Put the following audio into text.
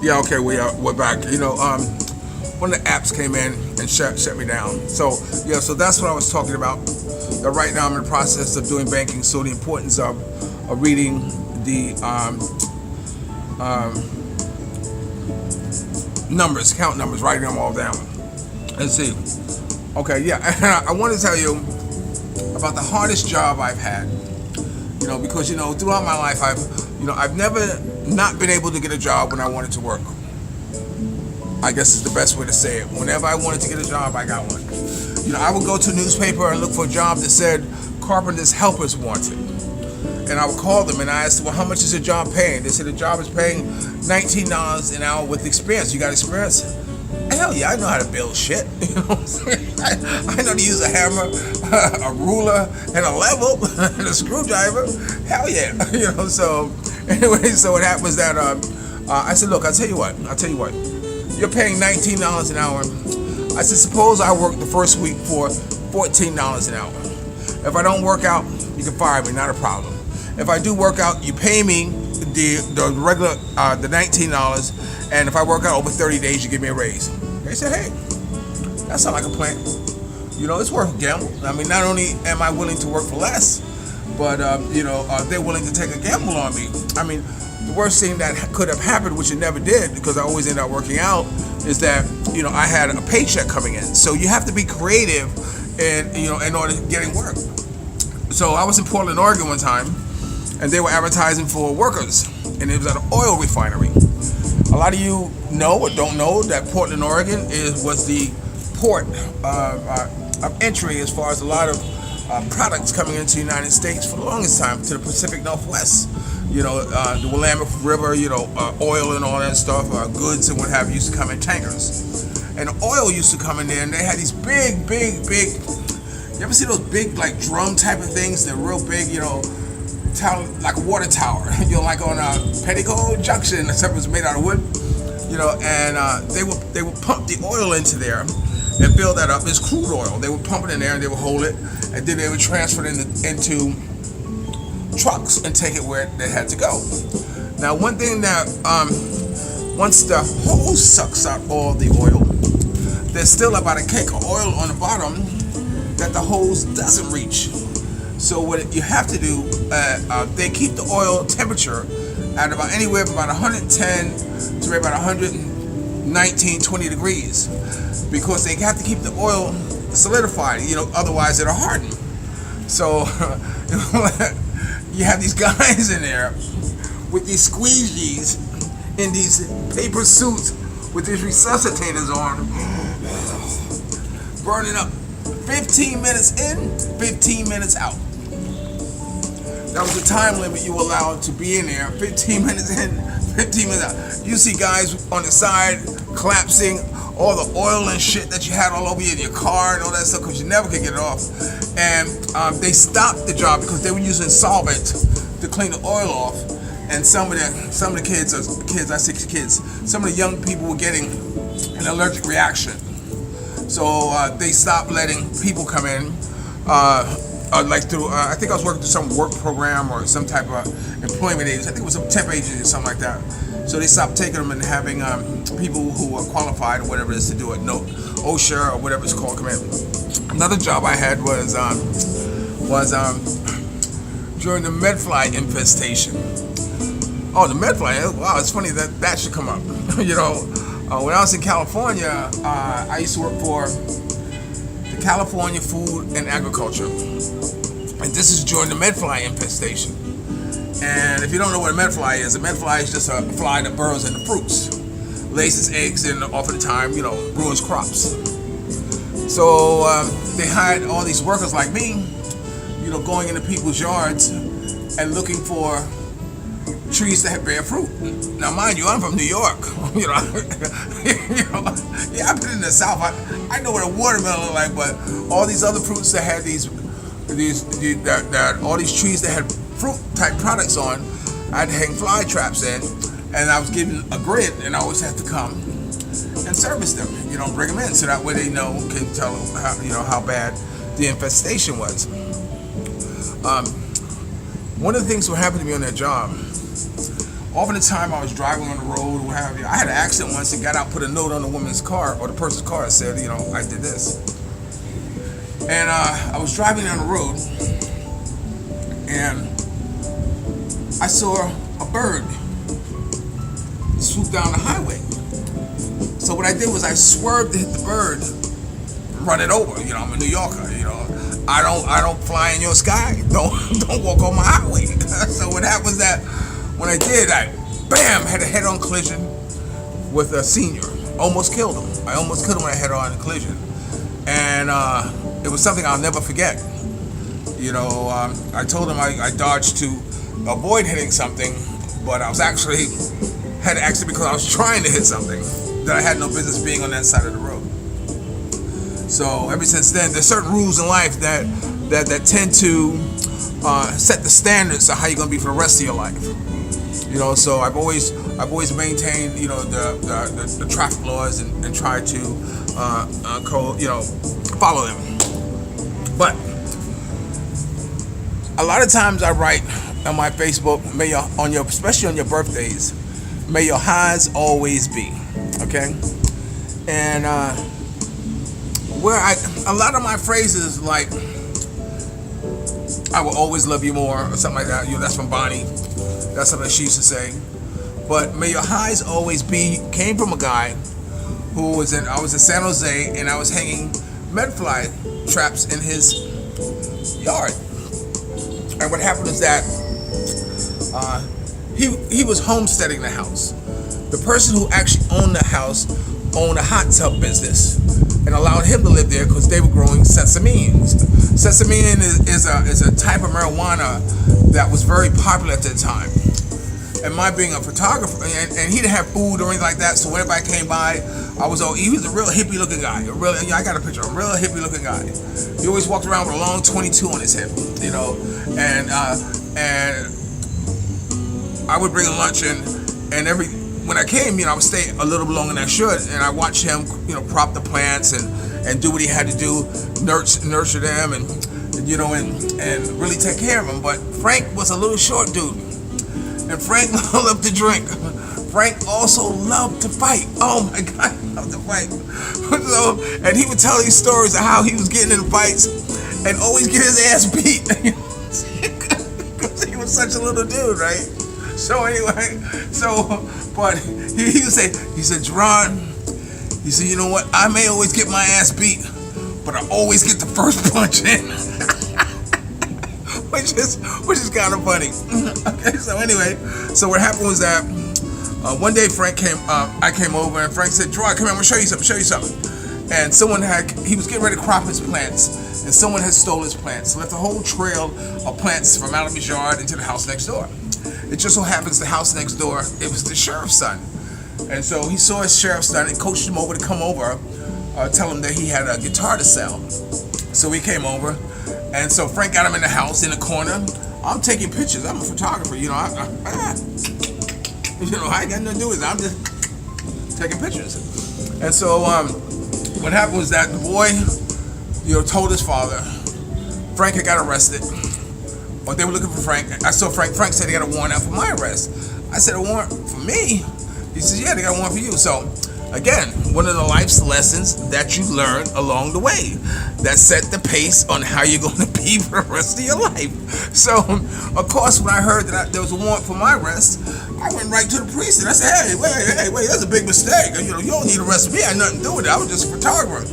Yeah, okay, we're back. One of the apps came in and shut me down. So yeah, so that's what I was talking about. Right now I'm in the process of doing banking, so the importance of reading the um, numbers, account numbers, writing them all down. Let's see. Okay, yeah, I want to tell you about the hardest job I've had. Because throughout my life I've never not been able to get a job when I wanted to work. I guess is the best way to say it. Whenever I wanted to get a job, I got one. I would go to a newspaper and look for a job that said carpenter's helpers wanted. And I would call them and I asked, well, how much is the job paying? They said the job is paying $19 an hour with experience. You got experience? Hell yeah, I know how to build shit. I know to use a hammer, a ruler, and a level, and a screwdriver. Hell yeah. So anyway, so what happened was that I said, look, I'll tell you what. You're paying $19 an hour. I said, suppose I work the first week for $14 an hour. If I don't work out, you can fire me, not a problem. If I do work out, you pay me the regular the $19, and if I work out over 30 days, you give me a raise. They said, hey, that sounds like a plan. It's worth a gamble. I mean, not only am I willing to work for less, but they're willing to take a gamble on me. I mean, the worst thing that could have happened, which it never did, because I always end up working out, is that I had a paycheck coming in. So you have to be creative, in order to getting work. So I was in Portland, Oregon one time, and they were advertising for workers, and it was at an oil refinery. A lot of you know or don't know that Portland, Oregon was the port of entry as far as a lot of products coming into the United States for the longest time to the Pacific Northwest. The Willamette River, oil and all that stuff, goods and what have you used to come in tankers. And the oil used to come in there, and they had these big, you ever see those big, like, drum type of things? They're real big, like a water tower, like on Petticoat Junction, except it was made out of wood, and they would pump the oil into there and fill that up. It's crude oil. They would pump it in there and they would hold it, and then they would transfer it into trucks and take it where they had to go. Now, one thing that once the hose sucks out all the oil, there's still about a cake of oil on the bottom that the hose doesn't reach. So what you have to do, they keep the oil temperature at about anywhere from about 110 to about 119, 20 degrees, because they have to keep the oil solidified, otherwise it'll harden. So you have these guys in there with these squeegees in these paper suits with these resuscitators on, burning up 15 minutes in, 15 minutes out. That was the time limit you were allowed to be in there. 15 minutes in, 15 minutes out. You see guys on the side collapsing all the oil and shit that you had all over you in your car and all that stuff, because you never could get it off. And they stopped the job because they were using solvent to clean the oil off. And some of the kids, I say kids, some of the young people were getting an allergic reaction. So they stopped letting people come in. I think I was working through some work program or some type of employment agency. I think it was some temp agency or something like that. So they stopped taking them and having people who were qualified or whatever it is to do it. No, OSHA or whatever it's called come in. Another job I had was during the medfly infestation. Oh, the medfly! Wow, it's funny that should come up. When I was in California, I used to work for the California Food and Agriculture, and this is during the medfly infestation. And if you don't know what a medfly is just a fly that burrows in the fruits, lays its eggs, and often the time, ruins crops. So they hired all these workers like me, going into people's yards and looking for trees that bear fruit. Now, mind you, I'm from New York. Yeah, I've been in the South. I know what a watermelon look like, but all these other fruits that had all these trees that had fruit type products on, I had to hang fly traps in, and I was given a grid, and I always had to come and service them. Bring them in so that way they can tell how bad the infestation was. One of the things that happened to me on that job Often the time I was driving on the road or what have you, I had an accident once and got out, put a note on the woman's car or the person's car that said, I did this. And I was driving down the road and I saw a bird swoop down the highway. So what I did was I swerved to hit the bird and run it over. I'm a New Yorker. I don't fly in your sky. Don't walk on my highway. So what happened was that when I did, I had a head-on collision with a senior. Almost killed him. I almost killed him when I head-on collision, and it was something I'll never forget. I told him I dodged to avoid hitting something, but I was actually had an accident because I was trying to hit something that I had no business being on that side of the road. So ever since then, there's certain rules in life that tend to set the standards of how you're gonna be for the rest of your life. So I've always maintained the traffic laws and tried to follow them. But a lot of times I write on my Facebook, especially on your birthdays, may your highs always be. Okay, and a lot of my phrases like I will always love you more or something like that. That's from Vonny. That's something she used to say. But may your highs always be came from a guy who I was in San Jose and I was hanging medfly traps in his yard. And what happened is that he was homesteading the house. The person who actually owned the house owned a hot tub business and allowed him to live there because they were growing sesames. Sesamine is a type of marijuana that was very popular at that time. And my being a photographer, and he didn't have food or anything like that, so whenever I came by, he was a real hippie looking guy. I got a picture of a real hippie looking guy. He always walked around with a long 22 on his hip, and I would bring him lunch and when I came, I would stay a little bit longer than I should, and I watched him, prop the plants and do what he had to do, nurture them, and really take care of them. But Frank was a little short dude, and Frank loved to drink. Frank also loved to fight. Oh my God, he loved to fight. And he would tell these stories of how he was getting in fights and always get his ass beat because he was such a little dude, right? So anyway, but he would say, Jerron, he said, you know what? I may always get my ass beat, but I always get the first punch in, which is kind of funny. Okay, so anyway, so what happened was that one day I came over and Frank said, Jerron, come here, I'm gonna show you something. And he was getting ready to crop his plants, and someone had stolen his plants, left a whole trail of plants from out of his yard into the house next door. It just so happens the house next door, it was the sheriff's son. And so he saw his sheriff's son and coached him over to come over, tell him that he had a guitar to sell. So he came over, and so Frank got him in the house in the corner. I'm taking pictures. I'm a photographer, I ain't got nothing to do with it. I'm just taking pictures. And so what happened was that the boy, told his father Frank had got arrested. Or they were looking for Frank. I saw Frank. Frank said they got a warrant out for my arrest. I said, a warrant for me? He says, yeah, they got a warrant for you. So, again, one of the life's lessons that you learn along the way that set the pace on how you're going to be for the rest of your life. So, of course, when I heard that there was a warrant for my arrest, I went right to the precinct. I said, hey, wait, that's a big mistake. You don't need to arrest me. I had nothing to do with it. I was just a photographer.